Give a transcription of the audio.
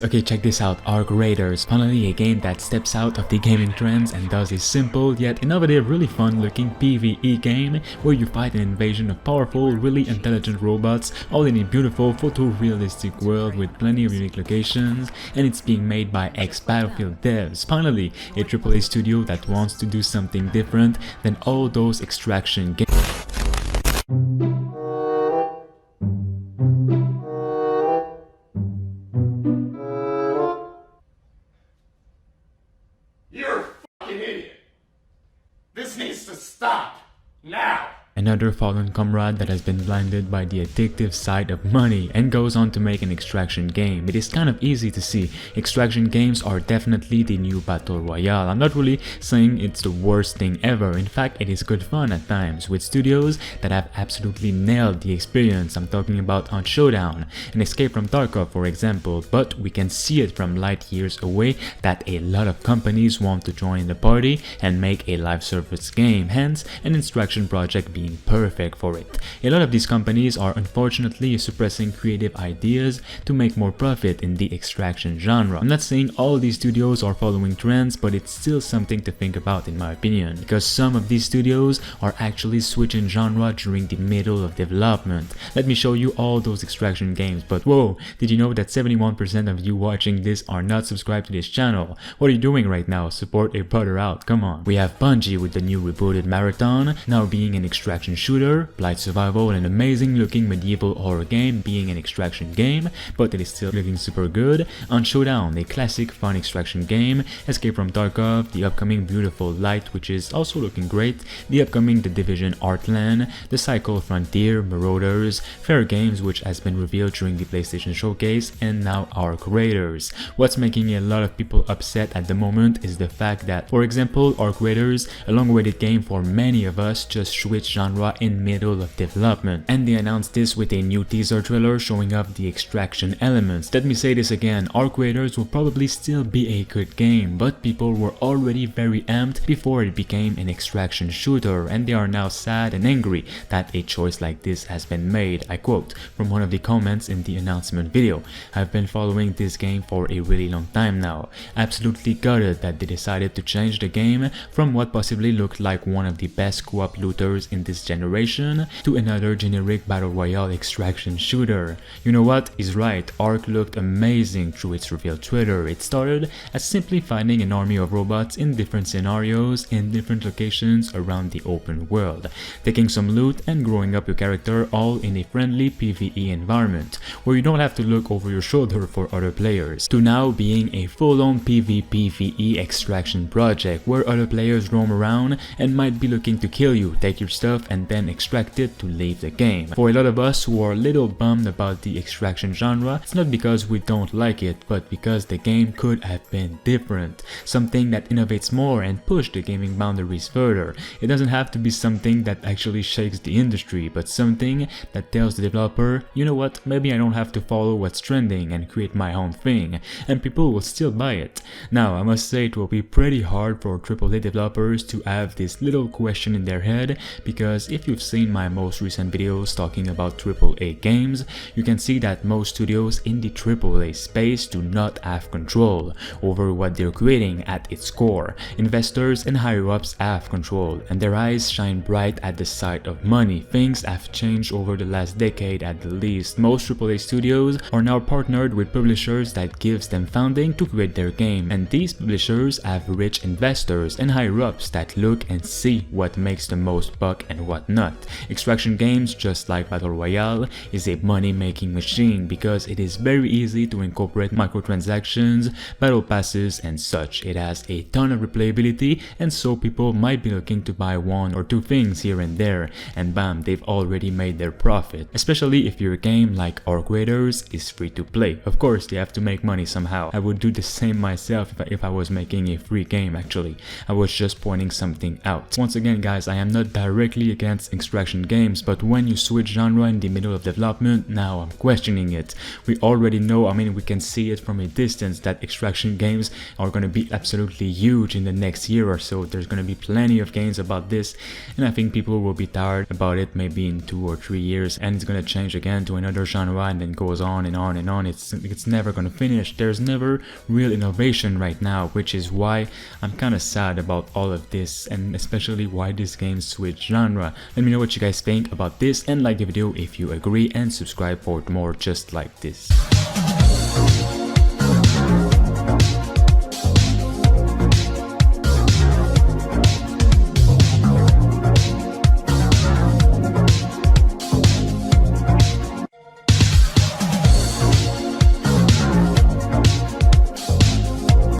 Okay, check this out, Arc Raiders, finally a game that steps out of the gaming trends and does a simple yet innovative, really fun looking PvE game where you fight an invasion of powerful, really intelligent robots all in a beautiful photorealistic world with plenty of unique locations, and it's being made by ex-Battlefield devs. Finally, a AAA studio that wants to do something different than all those extraction games. You're a fucking idiot. This needs to stop. Now. Another fallen comrade that has been blinded by the addictive side of money and goes on to make an extraction game. It is kind of easy to see, extraction games are definitely the new battle royale. I'm not really saying it's the worst thing ever, in fact it is good fun at times, with studios that have absolutely nailed the experience. I'm talking about Hunt Showdown and Escape from Tarkov for example, but we can see it from light years away that a lot of companies want to join the party and make a live service game, hence an extraction project being perfect for it. A lot of these companies are unfortunately suppressing creative ideas to make more profit in the extraction genre. I'm not saying all these studios are following trends, but it's still something to think about in my opinion, because some of these studios are actually switching genre during the middle of development. Let me show you all those extraction games, but whoa, did you know that 71% of you watching this are not subscribed to this channel? What are you doing right now? Support a brother out, come on. We have Bungie with the new rebooted Marathon, now being an extraction shooter, Blight Survival, an amazing looking medieval horror game being an extraction game, but it is still looking super good. Hunt Showdown, a classic fun extraction game, Escape from Tarkov, the upcoming Beautiful Light which is also looking great, the upcoming The Division Heartland, The Cycle Frontier, Marauders, Fair Games which has been revealed during the PlayStation Showcase, and now Arc Raiders. What's making a lot of people upset at the moment is the fact that, for example, Arc Raiders, a long-awaited game for many of us, just switched genre in middle of development, and they announced this with a new teaser trailer showing off the extraction elements. Let me say this again, Arc Raiders will probably still be a good game, but people were already very amped before it became an extraction shooter, and they are now sad and angry that a choice like this has been made. I quote from one of the comments in the announcement video, "I've been following this game for a really long time now. Absolutely gutted that they decided to change the game from what possibly looked like one of the best co-op looters in this generation to another generic battle royale extraction shooter." You know what? He's right, Arc looked amazing through its reveal trailer. It started as simply finding an army of robots in different scenarios in different locations around the open world, taking some loot and growing up your character all in a friendly PvE environment where you don't have to look over your shoulder for other players, to now being a full-on PvPvE extraction project where other players roam around and might be looking to kill you, take your stuff and then extract it to leave the game. For a lot of us who are a little bummed about the extraction genre, it's not because we don't like it, but because the game could have been different, something that innovates more and push the gaming boundaries further. It doesn't have to be something that actually shakes the industry, but something that tells the developer, you know what, maybe I don't have to follow what's trending and create my own thing, and people will still buy it. Now, I must say it will be pretty hard for AAA developers to have this little question in their head, because if you've seen my most recent videos talking about AAA games, you can see that most studios in the AAA space do not have control over what they're creating at its core. Investors and higher-ups have control, and their eyes shine bright at the sight of money. Things have changed over the last decade at the least. Most AAA studios are now partnered with publishers that gives them funding to create their game, and these publishers have rich investors and higher-ups that look and see what makes the most buck and what not. Extraction games, just like Battle Royale, is a money-making machine because it is very easy to incorporate microtransactions, battle passes and such. It has a ton of replayability, and so people might be looking to buy one or two things here and there, and bam, they've already made their profit. Especially if your game, like Arc Raiders, is free to play. Of course, they have to make money somehow. I would do the same myself if I was making a free game actually. I was just pointing something out. Once again guys, I am not directly against extraction games, but when you switch genre in the middle of development, now I'm questioning it. We already know, I mean, we can see it from a distance that extraction games are going to be absolutely huge in the next year or so. There's going to be plenty of games about this, and I think people will be tired about it maybe in 2 or 3 years, and it's going to change again to another genre and then goes on and on and on. It's never going to finish. There's never real innovation right now, which is why I'm kind of sad about all of this, and especially why this game switched genre. Let me know what you guys think about this and like the video if you agree, and subscribe for more just like this.